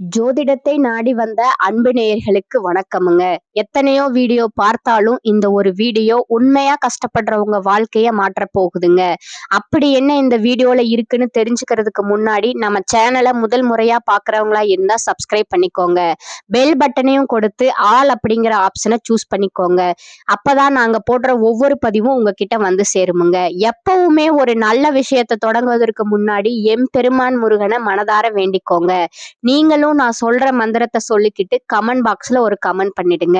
ஜோதிடத்தை நாடி வந்த அன்பு நேயர்களுக்கு வணக்கமுங்க. எத்தனையோ வீடியோ பார்த்தாலும் இந்த ஒரு வீடியோ உண்மையா கஷ்டப்படுறவங்க வாழ்க்கைய மாற்ற போகுதுங்க. அப்படி என்ன இந்த வீடியோல இருக்குன்னு தெரிஞ்சுக்கிறதுக்கு முன்னாடி நம்ம சேனலை முதல் முறையா பாக்குறவங்களா இருந்தா சப்ஸ்கிரைப் பண்ணிக்கோங்க. பெல் பட்டனையும் கொடுத்து ஆல் அப்படிங்கிற ஆப்ஷனை சூஸ் பண்ணிக்கோங்க. அப்பதான் நாங்க போடுற ஒவ்வொரு பதிவும் உங்ககிட்ட வந்து சேருமுங்க. எப்பவுமே ஒரு நல்ல விஷயத்தை தொடங்குவதற்கு முன்னாடி எம்பெருமான் முருகனை மனதார வேண்டிக்கோங்க. நீங்களும் நான் சொல்ற மந்திரத்தை சொல்லிக்கிட்டு கமெண்ட் பாக்ஸ்ல ஒரு கமெண்ட் பண்ணிடுங்க.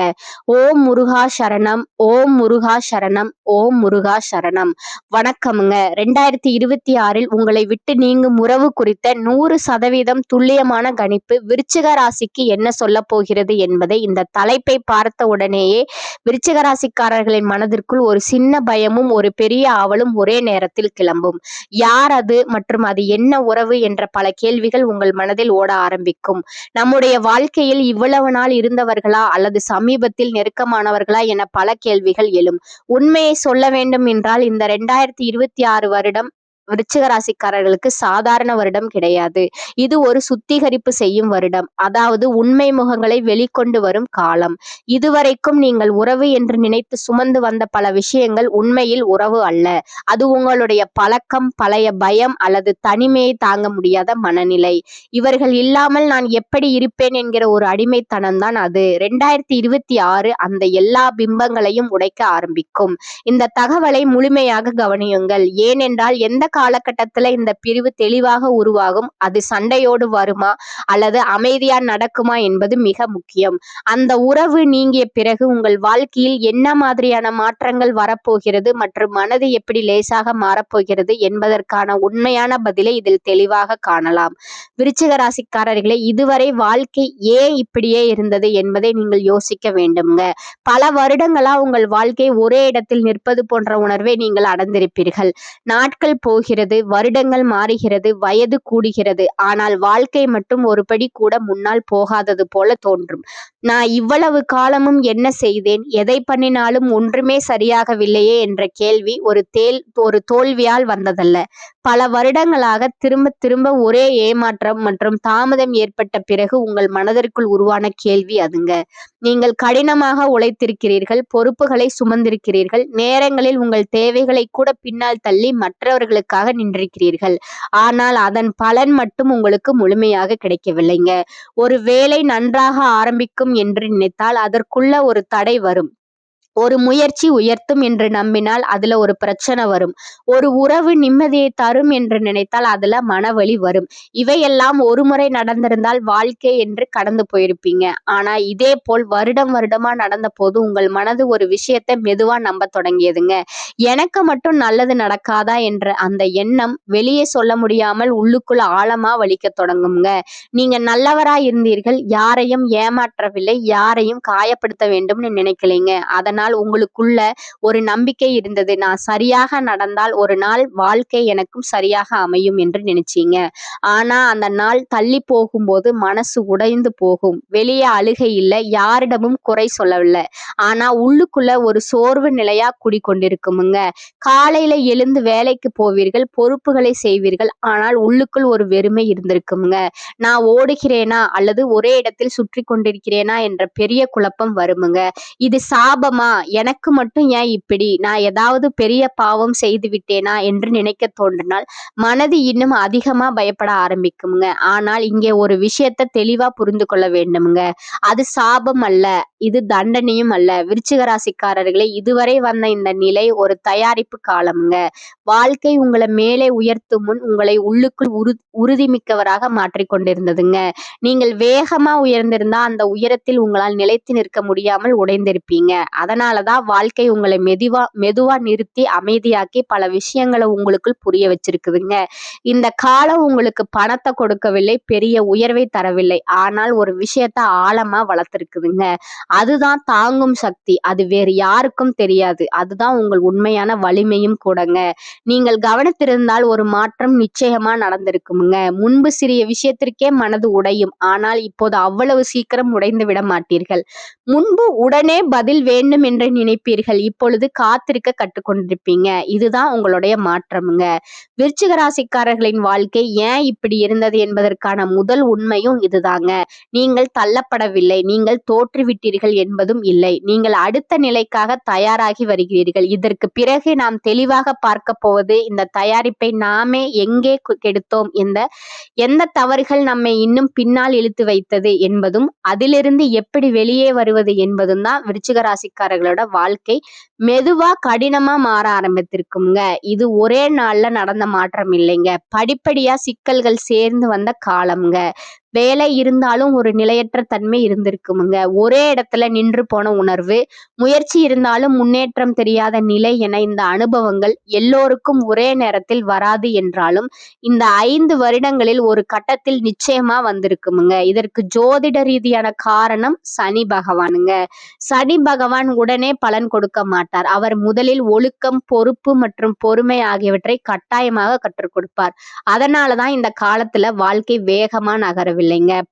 ஓம் முருகா சரணம், ஓம் முருகா சரணம், ஓம் முருகா சரணம். வணக்கமுங்க. 2026 உங்களை விட்டு நீங்கும் உறவு குறித்த 100% துல்லியமான கணிப்பு விருச்சிக ராசிக்கு என்ன சொல்ல போகிறது என்பதை இந்த தலைப்பை பார்த்த உடனேயே விருச்சிக ராசிக்காரர்களின் மனதிற்குள் ஒரு சின்ன பயமும் ஒரு பெரிய ஆவலும் ஒரே நேரத்தில் கிளம்பும். யார் அது மற்றும் அது என்ன உறவு என்ற பல கேள்விகள் உங்கள் மனதில் ஓட ஆரம்பிக்கும். நம்முடைய வாழ்க்கையில் இவ்வளவு நாள் இருந்தவர்களா அல்லது சமீபத்தில் நெருக்கமானவர்களா என பல கேள்விகள் எழும். உண்மையை சொல்ல வேண்டும் என்றால் இந்த 2026 வருடம் விருச்சிக ராசிக்காரர்களுக்கு சாதாரண வருடம் கிடையாது. இது ஒரு சுத்திகரிப்பு செய்யும் வருடம். அதாவது உண்மை முகங்களை வெளிக்கொண்டு வரும் காலம். இதுவரைக்கும் நீங்கள் உறவு என்று நினைத்து சுமந்து வந்த பல விஷயங்கள் உண்மையில் உறவு அல்ல. அது உங்களுடைய பழக்கம், பழைய பயம் அல்லது தனிமையை தாங்க முடியாத மனநிலை. இவர்கள் இல்லாமல் நான் எப்படி இருப்பேன் என்கிற ஒரு அடிமைத்தனம் தான் அது. 2026 அந்த எல்லா பிம்பங்களையும் உடைக்க ஆரம்பிக்கும். இந்த தகவலை முழுமையாக கவனியுங்கள். ஏனென்றால் எந்த காலகட்டத்துல இந்த பிரிவு தெளிவாக உருவாகும், அது சண்டையோடு வருமா அல்லது அமைதியா நடக்குமா என்பது மிக முக்கியம். அந்த உறவு நீங்கிய பிறகு உங்கள் வாழ்க்கையில் என்ன மாதிரியான மாற்றங்கள் வரப்போகிறது மற்றும் மனது எப்படி லேசாக மாறப்போகிறது என்பதற்கான உண்மையான பதிலை இதில் தெளிவாக காணலாம். விருச்சிக ராசிக்காரர்களே, இதுவரை வாழ்க்கை ஏன் இப்படியே இருந்தது என்பதை நீங்கள் யோசிக்க வேண்டும்ங்க. பல வருடங்களா உங்கள் வாழ்க்கை ஒரே இடத்தில் நிற்பது போன்ற உணர்வை நீங்கள் அடைந்திருப்பீர்கள். நாட்கள் போகிறது, வருடங்கள் மாறுகிறது, வயது கூடுகிறது. ஆனால் வாழ்க்கை மட்டும் ஒருபடி கூட முன்னால் போகாதது போல தோன்றும். நான் இவ்வளவு காலமும் என்ன செய்தேன், எதை பண்ணினாலும் ஒன்றுமே சரியாகவில்லையே என்ற கேள்வி ஒரு தோல்வியால் வந்ததல்ல. பல வருடங்களாக திரும்ப திரும்ப ஒரே ஏமாற்றம் மற்றும் தாமதம் ஏற்பட்ட பிறகு உங்கள் மனதிற்குள் உருவான கேள்வி அதுங்க. நீங்கள் கடினமாக உழைத்திருக்கிறீர்கள், பொறுப்புகளை சுமந்திருக்கிறீர்கள், நேரங்களில் உங்கள் தேவைகளை கூட பின்னால் தள்ளி மற்றவர்களுக்காக நின்றிருக்கிறீர்கள். ஆனால் அதன் பலன் மட்டும் உங்களுக்கு முழுமையாக கிடைக்கவில்லைங்க. ஒரு வேலை நன்றாக ஆரம்பிக்கும் என்று நினைத்தால் அதற்குள்ள ஒரு தடை வரும். ஒரு முயற்சி உயர்த்தும் என்று நம்பினால் அதுல ஒரு பிரச்சனை வரும். ஒரு உறவு நிம்மதியை தரும் என்று நினைத்தால் அதுல மனவலி வரும். இவையெல்லாம் ஒரு முறை நடந்திருந்தால் வாழ்க்கை என்று கடந்து போயிருப்பீங்க. ஆனா இதே போல் வருடம் வருடமா நடந்த போது உங்கள் மனது ஒரு விஷயத்தை மெதுவா நம்ப தொடங்கியதுங்க. எனக்கு மட்டும் நல்லது நடக்காதா என்ற அந்த எண்ணம் வெளியே சொல்ல முடியாமல் உள்ளுக்குள்ள ஆழமா வலிக்க தொடங்குங்க. நீங்க நல்லவரா இருந்தீர்கள், யாரையும் ஏமாற்றவில்லை, யாரையும் காயப்படுத்த வேண்டும்னு நினைக்கலைங்க. அதனால் உங்களுக்குள்ள ஒரு நம்பிக்கை இருந்தது. நான் சரியாக நடந்தால் ஒரு நாள் வாழ்க்கை எனக்கும் சரியாக அமையும் என்று நினைச்சீங்க. ஆனா அந்த நாள் தள்ளி போகும்போது மனசு உடைந்து போகும். வெளியே அழுகை இல்லை, யாரிடமும் குறை சொல்லவில்லை. ஆனா உள்ளுக்குள்ள ஒரு சோர்வு நிலையா குடிக்கொண்டிருக்குமுங்க. காலையில எழுந்து வேலைக்கு போவீர்கள், பொறுப்புகளை செய்வீர்கள். ஆனால் உள்ளுக்குள் ஒரு வெறுமை இருந்திருக்குமுங்க. நான் ஓடுகிறேனா அல்லது ஒரே இடத்தில் சுற்றி கொண்டிருக்கிறேனா என்ற பெரிய குழப்பம் வருமுங்க. இது சாபமா, எனக்கு மட்டும் ஏன் இப்படி, நான் ஏதாவது பெரிய பாவம் செய்து விட்டேனா என்று நினைக்க தோன்றினால் மனது இன்னும் அதிகமா பயப்பட ஆரம்பிக்குமுங்க. ஆனால் இங்கே ஒரு விஷயத்தை தெளிவா புரிந்து கொள்ள வேண்டுமுங்க. அது சாபம் அல்ல, இது தண்டனையும் அல்ல. விருச்சிக ராசிக்காரர்களே, இதுவரை வந்த இந்த நிலை ஒரு தயாரிப்பு காலமுங்க. வாழ்க்கை உங்களை மேலே உயர்த்தும் முன் உங்களை உள்ளுக்குள் உறுதிமிக்கவராக மாற்றிக்கொண்டிருந்ததுங்க. நீங்கள் வேகமா உயர்ந்திருந்தா அந்த உயரத்தில் உங்களால் நிலைத்து நிற்க முடியாமல் உடைந்திருப்பீங்க. அதனாலதான் வாழ்க்கை உங்களை மெதுவா நிறுத்தி அமைதியாக்கி பல விஷயங்களை உங்களுக்குள் புரிய வச்சிருக்குதுங்க. இந்த காலம் உங்களுக்கு பணத்தை கொடுக்கவில்லை, பெரிய உயர்வை தரவில்லை. ஆனால் ஒரு விஷயத்த ஆழமா வளர்த்திருக்குதுங்க. அதுதான் தாங்கும் சக்தி. அது வேறு யாருக்கும் தெரியாது. அதுதான் உங்கள் உண்மையான வலிமையும் கூடங்க. நீங்கள் கவனித்திருந்தால் ஒரு மாற்றம் நிச்சயமா நடந்திருக்குமுங்க. முன்பு சிறிய விஷயத்திற்கே மனது உடையும். ஆனால் இப்போது அவ்வளவு சீக்கிரம் உடைந்து விட மாட்டீர்கள். முன்பு உடனே பதில் வேண்டும் என்று நினைப்பீர்கள். இப்பொழுது காத்திருக்க கற்றுக்கொண்டிருப்பீங்க. இதுதான் உங்களுடைய மாற்றமுங்க. விருச்சிக ராசிக்காரர்களின் வாழ்க்கை ஏன் இப்படி இருந்தது என்பதற்கான முதல் உண்மையும் இதுதாங்க. நீங்கள் தள்ளப்படவில்லை, நீங்கள் தோற்றுவிட்டீர்கள் என்பதும் இல்லை. நீங்கள் அடுத்த நிலைக்காக தயாராகி வருகிறீர்கள். இதற்கு பிறகு நாம் தெளிவாக பார்க்க போவது இந்த தயாரிப்பை நாமே எங்கே கெடுத்தோம், எந்த தவறுகள் நம்மை இன்னும் பின்னால் இழுத்து வைத்தது என்பதும் அதிலிருந்து எப்படி வெளியே வருவது என்பதும் தான் விருச்சிக ராசிக்காரர்களோட வாழ்க்கை மெதுவா கடினமா மாற ஆரம்பித்திருக்குங்க. இது ஒரே நாள்ல நடந்த மாற்றம் இல்லைங்க. படிப்படியா சிக்கல்கள் சேர்ந்து வந்த காலம்ங்க. வேலை இருந்தாலும் ஒரு நிலையற்ற தன்மை இருந்திருக்குமுங்க. ஒரே இடத்துல நின்று போன உணர்வு, முயற்சி இருந்தாலும் முன்னேற்றம் தெரியாத நிலை என இந்த அனுபவங்கள் எல்லோருக்கும் ஒரே நேரத்தில் வராது என்றாலும் இந்த 5 வருடங்களில் ஒரு கட்டத்தில் நிச்சயமா வந்திருக்குமுங்க. இதற்கு ஜோதிட ரீதியான காரணம் சனி பகவானுங்க. சனி பகவான் உடனே பலன் கொடுக்க மாட்டார். அவர் முதலில் ஒழுக்கம், பொறுப்பு மற்றும் பொறுமை ஆகியவற்றை கட்டாயமாக கற்றுக் கொடுப்பார். அதனாலதான் இந்த காலத்துல வாழ்க்கை வேகமா நகரவில்லைங்க.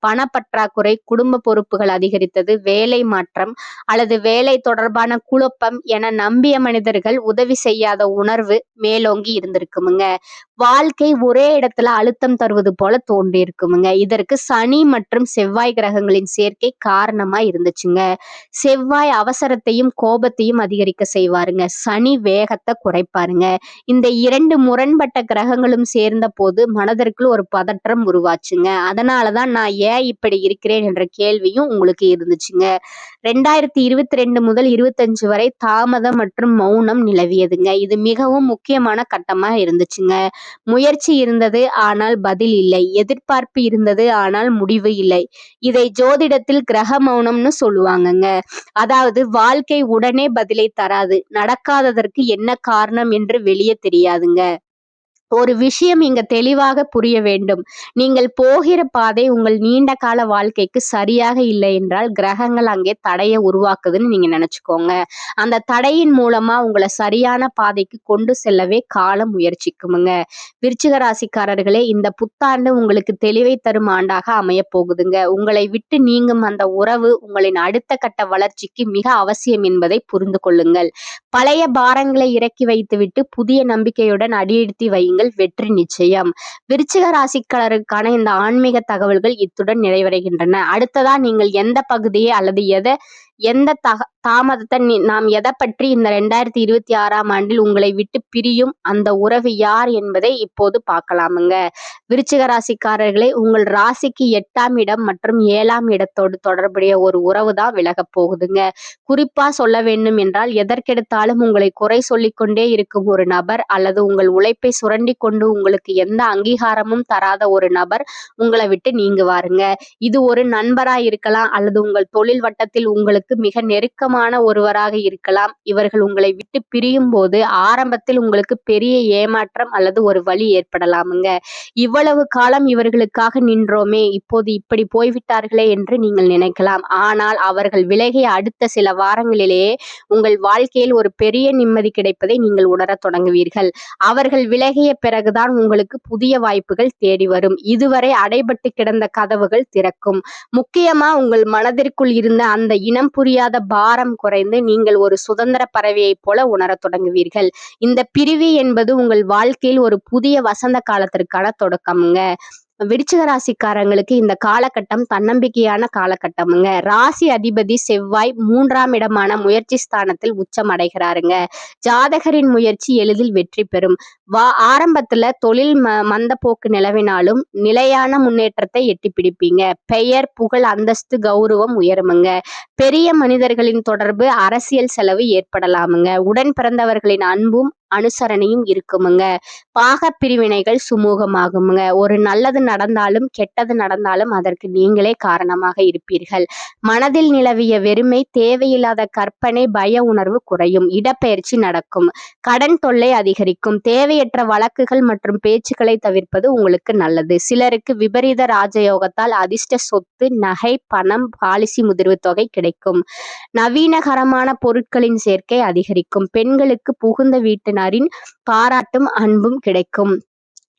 பணப்பற்றாக்குறை, குடும்ப பொறுப்புகள் அதிகரித்தது, வேலை மாற்றம் அல்லது வேலை தொடர்பான குழப்பம் என நம்பிய மனிதர்கள் உதவி செய்யாத உணர்வு மேலோங்கி இருந்திருக்குமுங்க. வாழ்க்கை ஒரே இடத்துல அழுத்தம் தருவது போல தோன்றி இருக்குமுங்க. இதற்கு சனி மற்றும் செவ்வாய் கிரகங்களின் சேர்க்கை காரணமா இருந்துச்சுங்க. செவ்வாய் அவசரத்தையும் கோபத்தையும் அதிகரிக்க செய்வாருங்க. சனி வேகத்தை குறைப்பாருங்க. இந்த 2 முரண்பட்ட கிரகங்களும் சேர்ந்த போது மனதிற்குள் ஒரு பதற்றம் உருவாச்சுங்க. அதனாலதான் நான் ஏன் இப்படி இருக்கிறேன் என்ற கேள்வியும் உங்களுக்கு இருந்துச்சுங்க. 2022 முதல் 25 வரை தாமதம் மற்றும் மௌனம் நிலவியதுங்க. இது மிகவும் முக்கியமான கட்டமா இருந்துச்சுங்க. முயற்சி இருந்தது, ஆனால் பதில் இல்லை. எதிர்பார்ப்பு இருந்தது, ஆனால் முடிவு இல்லை. இதை ஜோதிடத்தில் கிரக மௌனம்னு சொல்லுவாங்கங்க. அதாவது வாழ்க்கை உடனே பதிலை தராது. நடக்காததற்கு என்ன காரணம் என்று வெளியே தெரியாதுங்க. ஒரு விஷயம் இங்க தெளிவாக புரிய வேண்டும். நீங்கள் போகிற பாதை உங்கள் நீண்ட கால வாழ்க்கைக்கு சரியாக இல்லை என்றால் கிரகங்கள் அங்கே தடையை உருவாக்குதுன்னு நீங்க நினைச்சுக்கோங்க. அந்த தடையின் மூலமா உங்களை சரியான பாதைக்கு கொண்டு செல்லவே காலம் முயற்சிக்குமுங்க. விருச்சிக ராசிக்காரர்களே, இந்த புத்தாண்டு உங்களுக்கு தெளிவை தரும் ஆண்டாக அமைய போகுதுங்க. உங்களை விட்டு நீங்கும் அந்த உறவு உங்களின் அடுத்த கட்ட வளர்ச்சிக்கு மிக அவசியம் என்பதை புரிந்து கொள்ளுங்கள். பழைய பாரங்களை இறக்கி வைத்துவிட்டு புதிய நம்பிக்கையுடன் அடியெடுத்து வையுங்கள். வெற்றி நிச்சயம். விருச்சிக ராசிக்காரருக்கான இந்த ஆன்மீக தகவல்கள் இத்துடன் நிறைவடைகின்றன. அடுத்ததா நீங்கள் எந்த பகுதியை அல்லது எந்த தாமதத்தை நாம் எதை பற்றி இந்த 2026ஆம் ஆண்டில் உங்களை விட்டு பிரியும் அந்த உறவு யார் என்பதை இப்போது பார்க்கலாமுங்க. விருச்சிக ராசிக்காரர்களே, உங்கள் ராசிக்கு 8ஆம் இடம் மற்றும் 7ஆம் இடத்தோடு தொடர்புடைய ஒரு உறவு தான் விலக போகுதுங்க. குறிப்பா சொல்ல வேண்டும் என்றால், எதற்கெடுத்தாலும் உங்களை குறை சொல்லிக்கொண்டே இருக்கும் ஒரு நபர் அல்லது உங்கள் உழைப்பை சுரண்டி கொண்டு உங்களுக்கு எந்த அங்கீகாரமும் தராத ஒரு நபர் உங்களை விட்டு நீங்குவாருங்க. இது ஒரு நண்பரா இருக்கலாம் அல்லது உங்கள் தொழில் வட்டத்தில் உங்களுக்கு மிக நெருக்கமான ஒருவராக இருக்கலாம். இவர்கள் உங்களை விட்டு பிரியும் போது ஆரம்பத்தில் உங்களுக்கு பெரிய ஏமாற்றம் அல்லது ஒரு வலி ஏற்படலாமுங்க. இவ்வளவு காலம் இவர்களுக்காக நின்றோமே, இப்போது இப்படி போய்விட்டார்களே என்று நீங்கள் நினைக்கலாம். ஆனால் அவர்கள் விலகிய அடுத்த சில வாரங்களிலேயே உங்கள் வாழ்க்கையில் ஒரு பெரிய நிம்மதி கிடைப்பதை நீங்கள் உணரத் தொடங்குவீர்கள். அவர்கள் விலகிய பிறகுதான் உங்களுக்கு புதிய வாய்ப்புகள் தேடி வரும். இதுவரை அடைபட்டு கிடந்த கதவுகள் திறக்கும். முக்கியமா உங்கள் மனதிற்குள் இருந்த அந்த இனம் புரியாத பாரம் குறைந்து நீங்கள் ஒரு சுதந்திர பறவையைப் போல உணரத் தொடங்குவீர்கள். இந்த பிரிவு என்பது உங்கள் வாழ்க்கையில் ஒரு புதிய வசந்த காலத்திற்கான தொடக்கம்ங்க. விருச்சிக ராசிக்காரங்களுக்கு இந்த காலகட்டம் தன்னம்பிக்கையான காலகட்டமுங்க. ராசி அதிபதி செவ்வாய் 3ஆம் இடமான முயற்சி ஸ்தானத்தில் உச்சம் அடைகிறாருங்க. ஜாதகரின் முயற்சி எளிதில் வெற்றி பெறும். ஆரம்பத்துல தொழில் மந்த போக்கு நிலவினாலும் நிலையான முன்னேற்றத்தை எட்டி பிடிப்பீங்க. பெயர், புகழ், அந்தஸ்து, கௌரவம் உயருமுங்க. பெரிய மனிதர்களின் தொடர்பு, அரசியல் செலவு ஏற்படலாமுங்க. உடன் பிறந்தவர்களின் அன்பும் அனுசரணையும் இருக்குமுங்க. பாக பிரிவினைகள் சுமூகமாகுமுங்க. ஒரு நல்லது நடந்தாலும் கெட்டது நடந்தாலும் அதற்கு நீங்களே காரணமாக இருப்பீர்கள். மனதில் நிலவிய வெறுமை, தேவையில்லாத கற்பனை, பய உணர்வு குறையும். இடப்பெயர்ச்சி நடக்கும். கடன் தொல்லை அதிகரிக்கும். தேவையற்ற வழக்குகள் மற்றும் பேச்சுக்களை தவிர்ப்பது உங்களுக்கு நல்லது. சிலருக்கு விபரீத ராஜயோகத்தால் அதிர்ஷ்ட சொத்து, நகை, பணம், பாலிசி முதிர்வு தொகை கிடைக்கும். நவீனகரமான பொருட்களின் சேர்க்கை அதிகரிக்கும். பெண்களுக்கு புகுந்த வீட்டினரின் பாராட்டும் அன்பும் கிடைக்கும்.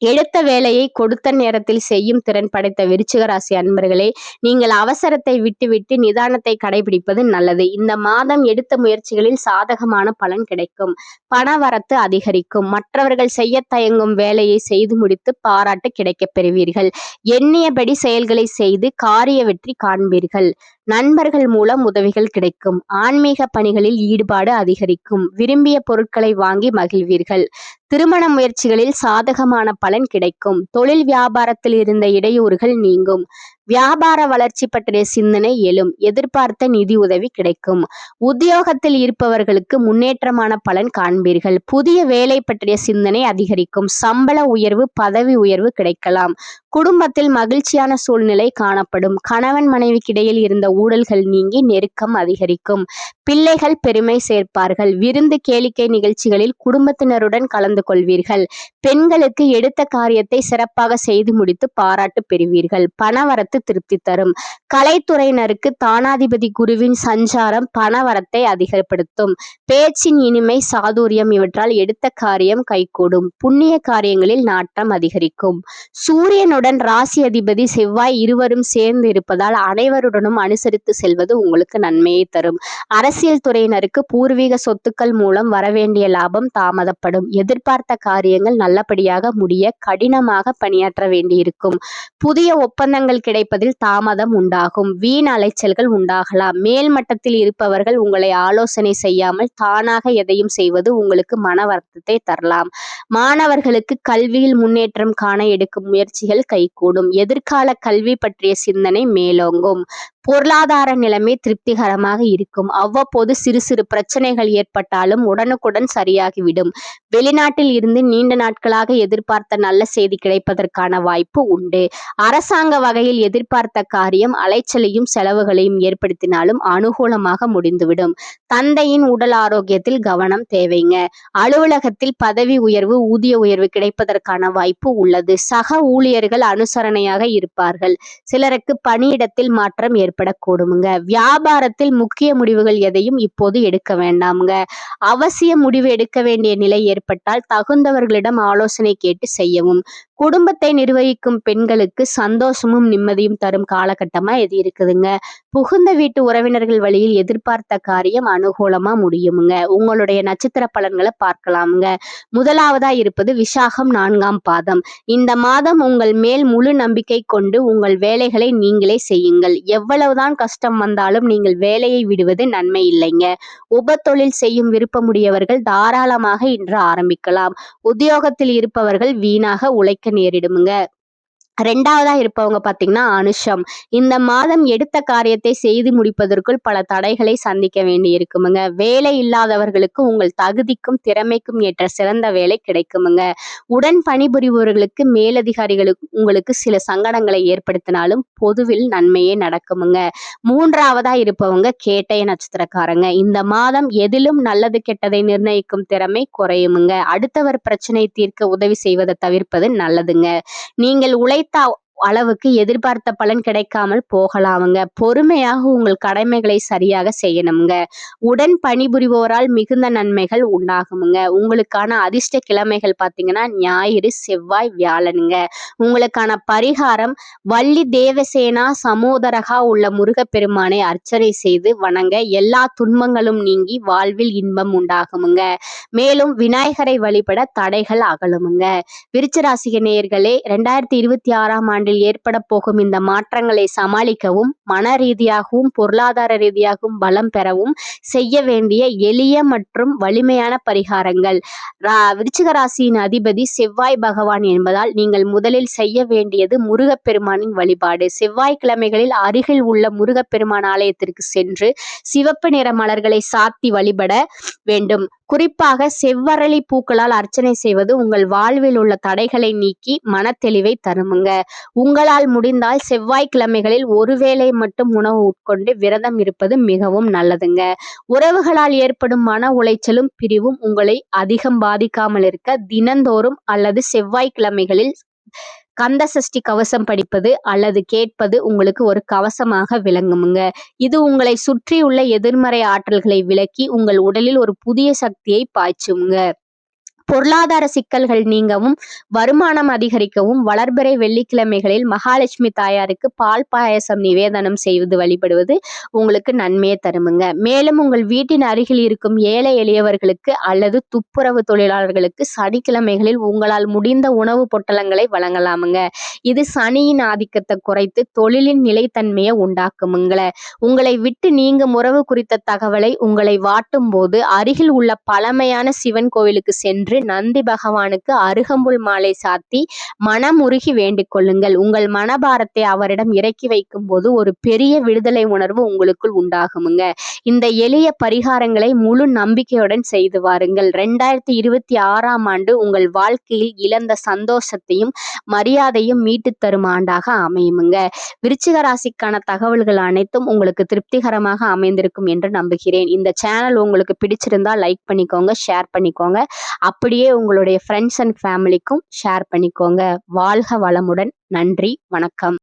எடுத்த வேலையை கொடுத்த நேரத்தில் செய்யும் திறன் படைத்த விருச்சிக ராசி அன்பர்களே, நீங்கள் அவசரத்தை விட்டுவிட்டு நிதானத்தை கடைபிடிப்பது நல்லது. இந்த மாதம் எடுத்த முயற்சிகளில் சாதகமான பலன் கிடைக்கும். பணவரத்து அதிகரிக்கும். மற்றவர்கள் செய்ய தயங்கும் வேலையை செய்து முடித்து பாராட்டு கிடைக்கப் பெறுவீர்கள். எண்ணியபடி செயல்களை செய்து காரிய வெற்றி காண்பீர்கள். நண்பர்கள் மூலம் உதவிகள் கிடைக்கும். ஆன்மீக பணிகளில் ஈடுபாடு அதிகரிக்கும். விரும்பிய பொருட்களை வாங்கி மகிழ்வீர்கள். திருமண முயற்சிகளில் சாதகமான பலன் கிடைக்கும். தொழில் வியாபாரத்தில் இருந்த இடையூறுகள் நீங்கும். வியாபார வளர்ச்சி பற்றிய சிந்தனை எழும். எதிர்பார்த்த நிதி உதவி கிடைக்கும். உத்தியோகத்தில் இருப்பவர்களுக்கு முன்னேற்றமான பலன் காண்பீர்கள். புதிய வேலை பற்றிய சிந்தனை அதிகரிக்கும். சம்பள உயர்வு, பதவி உயர்வு கிடைக்கலாம். குடும்பத்தில் மகிழ்ச்சியான சூழ்நிலை காணப்படும். கணவன் மனைவிக்கிடையில் இருந்த ஊழல்கள் நீங்கி நெருக்கம் அதிகரிக்கும். பிள்ளைகள் பெருமை சேர்ப்பார்கள். விருந்து கேளிக்கை நிகழ்ச்சிகளில் குடும்பத்தினருடன் கலந்து கொள்வீர்கள். பெண்களுக்கு எடுத்த காரியத்தை சிறப்பாக செய்து முடித்து பாராட்டு பெறுவீர்கள். பணவரத்து திருப்தி தரும். கலைத்துறையினருக்கு தானாதிபதி குருவின் சஞ்சாரம் பணவரத்தை அதிகப்படுத்தும். பேச்சின் இனிமை, சாதுரியம் இவற்றால் எடுத்த காரியம் கைகூடும். புண்ணிய காரியங்களில் நாட்டம் அதிகரிக்கும். சூரியனுடன் ராசி அதிபதி செவ்வாய் இருவரும் சேர்ந்து இருப்பதால் அனைவருடனும் அனுசரித்து செல்வது உங்களுக்கு நன்மையை தரும். அரசியல் துறையினருக்கு பூர்வீக சொத்துக்கள் மூலம் வரவேண்டிய லாபம் தாமதப்படும். எதிர்பார்த்த காரியங்கள் நல்லபடியாக முடிய கடினமாக பணியாற்ற வேண்டியிருக்கும். புதிய ஒப்பந்தங்கள் கிடைப்பதில் தாமதம் உண்டாகும். வீண் அலைச்சல்கள் உண்டாகலாம். மேல் மட்டத்தில் இருப்பவர்கள் உங்களை ஆலோசனை செய்யாமல் தானாக எதையும் செய்வது உங்களுக்கு மன வருத்தத்தை தரலாம். மாணவர்களுக்கு கல்வியில் முன்னேற்றம் காண எடுக்கும் முயற்சிகள் கைகூடும். எதிர்கால கல்வி பற்றிய சிந்தனை மேலோங்கும். பொருளாதார நிலைமை திருப்திகரமாக இருக்கும். அவ்வப்போது சிறு சிறு பிரச்சனைகள் ஏற்பட்டாலும் உடனுக்குடன் சரியாகிவிடும். வெளிநாட்டில் இருந்து நீண்ட நாட்களாக எதிர்பார்த்த நல்ல செய்தி கிடைப்பதற்கான வாய்ப்பு உண்டு. அரசாங்க வகையில் எதிர்பார்த்த காரியம் அலைச்சலையும் செலவுகளையும் ஏற்படுத்தினாலும் அனுகூலமாக முடிந்துவிடும். தந்தையின் உடல் ஆரோக்கியத்தில் கவனம் தேவைங்க. அலுவலகத்தில் பதவி உயர்வு, ஊதிய உயர்வு கிடைப்பதற்கான வாய்ப்பு உள்ளது. சக ஊழியர்கள் அனுசரணையாக இருப்பார்கள். சிலருக்கு பணியிடத்தில் மாற்றம் ஏற்படக்கூடுமுங்க. வியாபாரத்தில் முக்கிய முடிவுகள் எதையும் இப்போது எடுக்க வேண்டாமுங்க. அவசிய முடிவு எடுக்க வேண்டிய நிலை ஏற்பட்டால் தகுந்தவர்களிடம் ஆலோசனை கேட்டு செய்யவும். குடும்பத்தை நிர்வகிக்கும் பெண்களுக்கு சந்தோஷமும் நிம்மதியும் தரும் காலகட்டமா இது இருக்குதுங்க. புகுந்த வீட்டு உறவினர்கள் வழியில் எதிர்பார்த்த காரியம் அனுகூலமா முடியுமுங்க. உங்களுடைய நட்சத்திர பலன்களை பார்க்கலாமுங்க. முதலாவதா இருப்பது விசாகம் 4ஆம் பாதம். இந்த மாதம் உங்கள் மேல் முழு நம்பிக்கை கொண்டு உங்கள் வேலைகளை நீங்களே செய்யுங்கள். எவ்வளவுதான் கஷ்டம் வந்தாலும் நீங்கள் வேலையை விடுவது நன்மை இல்லைங்க. உபத்தொழில் செய்யும் விருப்பமுடையவர்கள் தாராளமாக இன்று ஆரம்பிக்கலாம். உத்தியோகத்தில் இருப்பவர்கள் வீணாக உழைக்க நேரிடுமுங்க. ரெண்டாவதா இருப்பவங்க பாத்தீங்கன்னா அனுஷம். இந்த மாதம் எடுத்த காரியத்தை செய்து முடிப்பதற்குள் பல தடைகளை சந்திக்க வேண்டி இருக்குமுங்க. வேலை இல்லாதவர்களுக்கு உங்கள் தகுதிக்கும் திறமைக்கும் ஏற்ற சிறந்த வேலை கிடைக்குமுங்க. உடன் பணிபுரிபவர்களுக்கு மேலதிகாரிகளுக்கு உங்களுக்கு சில சங்கடங்களை ஏற்படுத்தினாலும் பொதுவில் நன்மையே நடக்குமுங்க. மூன்றாவதா இருப்பவங்க கேட்டை நட்சத்திரக்காரங்க. இந்த மாதம் எதிலும் நல்லது கெட்டதை நிர்ணயிக்கும் திறமை குறையுமுங்க. அடுத்தவர் பிரச்சனை தீர்க்க உதவி செய்வதை தவிர்ப்பது நல்லதுங்க. நீங்கள் உழைத்த அளவுக்கு எதிர்பார்த்த பலன் கிடைக்காமல் போகலாமுங்க. பொறுமையாக உங்கள் கடமைகளை சரியாக செய்யணுங்க. உடன் பணிபுரிவோரால் மிகுந்த நன்மைகள் உண்டாகுமுங்க. உங்களுக்கான அதிர்ஷ்ட கிழமைகள் பார்த்தீங்கன்னா ஞாயிறு, செவ்வாய், வியாழனுங்க. உங்களுக்கான பரிகாரம் வள்ளி தேவசேனா சமோதரகா உள்ள முருகப்பெருமானை அர்ச்சனை செய்து வணங்க எல்லா துன்பங்களும் நீங்கி வாழ்வில் இன்பம் உண்டாகுமுங்க. மேலும் விநாயகரை வழிபட தடைகள் அகலுமுங்க. விருச்சிக நேயர்களே, 2026ஆம் ஆண்டில் ஏற்பட போகும் இந்த மாற்றங்களை சமாளிக்கவும் மன ரீதியாகவும் பொருளாதார ரீதியாகவும் பலம் பெறவும் செய்ய வேண்டிய எளிய மற்றும் வலிமையான பரிகாரங்கள். விருச்சிக ராசியின் அதிபதி செவ்வாய் பகவான் என்பதால் நீங்கள் முதலில் செய்ய வேண்டியது முருகப்பெருமானின் வழிபாடு. செவ்வாய்க்கிழமைகளில் அருகில் உள்ள முருகப்பெருமான் ஆலயத்திற்கு சென்று சிவப்பு நிற மலர்களை சாத்தி வழிபட வேண்டும். குறிப்பாக செவ்வரளி பூக்களால் அர்ச்சனை செய்வது உங்கள் வாழ்வில் உள்ள தடைகளை நீக்கி மனத்தெளிவை தருமுங்க. உங்களால் முடிந்தால் செவ்வாய்க்கிழமைகளில் ஒருவேளை மட்டும் உணவு உட்கொண்டு விரதம் இருப்பது மிகவும் நல்லதுங்க. உறவுகளால் ஏற்படும் மன உளைச்சலும் பிரிவும் உங்களை அதிகம் பாதிக்காமல் இருக்க தினந்தோறும் அல்லது செவ்வாய்க்கிழமைகளில் கந்த சஷ்டி கவசம் படிப்பது அல்லது கேட்பது உங்களுக்கு ஒரு கவசமாக விளங்குமுங்க. இது உங்களை சுற்றியுள்ள எதிர்மறை ஆற்றல்களை விலக்கி உங்கள் உடலில் ஒரு புதிய சக்தியை பாய்ச்சுங்க. பொருளாதார சிக்கல்கள் நீங்கவும் வருமானம் அதிகரிக்கவும் வளர்பிறை வெள்ளிக்கிழமைகளில் மகாலட்சுமி தாயாருக்கு பால் பாயசம் நிவேதனம் செய்து வழிபடுவது உங்களுக்கு நன்மையை தருமுங்க. மேலும் உங்கள் வீட்டின் அருகில் இருக்கும் ஏழை எளியவர்களுக்கு அல்லது துப்புரவு தொழிலாளர்களுக்கு சனிக்கிழமைகளில் உங்களால் முடிந்த உணவு பொட்டலங்களை வழங்கலாமுங்க. இது சனியின் ஆதிக்கத்தை குறைத்து தொழிலின் நிலைத்தன்மையை உண்டாக்குமுங்கள. உங்களை விட்டு நீங்கும் உறவு குறித்த தகவலை உங்களை வாட்டும் போது அருகில் உள்ள பழமையான சிவன் கோவிலுக்கு சென்று நந்தி பகவானுக்கு அருகம்புல் மாலை சாத்தி மனமுருகி வேண்டிக் கொள்ளுங்கள். உங்கள் மனபாரத்தை அவரிடம் இறக்கி வைக்கும் போது ஒரு பெரிய விடுதலை உணர்வு உங்களுக்குள் உண்டாகுமுங்க. இந்த எளிய பரிகாரங்களை முழு நம்பிக்கையுடன் செய்து வாருங்கள். 2026ஆம் ஆண்டு உங்கள் வாழ்க்கையில் இழந்த சந்தோஷத்தையும் மரியாதையும் மீட்டு தரும் ஆண்டாக அமையுமுங்க. விருச்சிக ராசிக்கான தகவல்கள் அனைத்தும் உங்களுக்கு திருப்திகரமாக அமைந்திருக்கும் என்று நம்புகிறேன். இந்த சேனல் உங்களுக்கு பிடிச்சிருந்தா லைக் பண்ணிக்கோங்க, ஷேர் பண்ணிக்கோங்க. அப்படியே உங்களுடைய ஃப்ரெண்ட்ஸ் அண்ட் ஃபேமிலிக்கும் ஷேர் பண்ணிக்கோங்க. வாழ்க வளமுடன். நன்றி, வணக்கம்.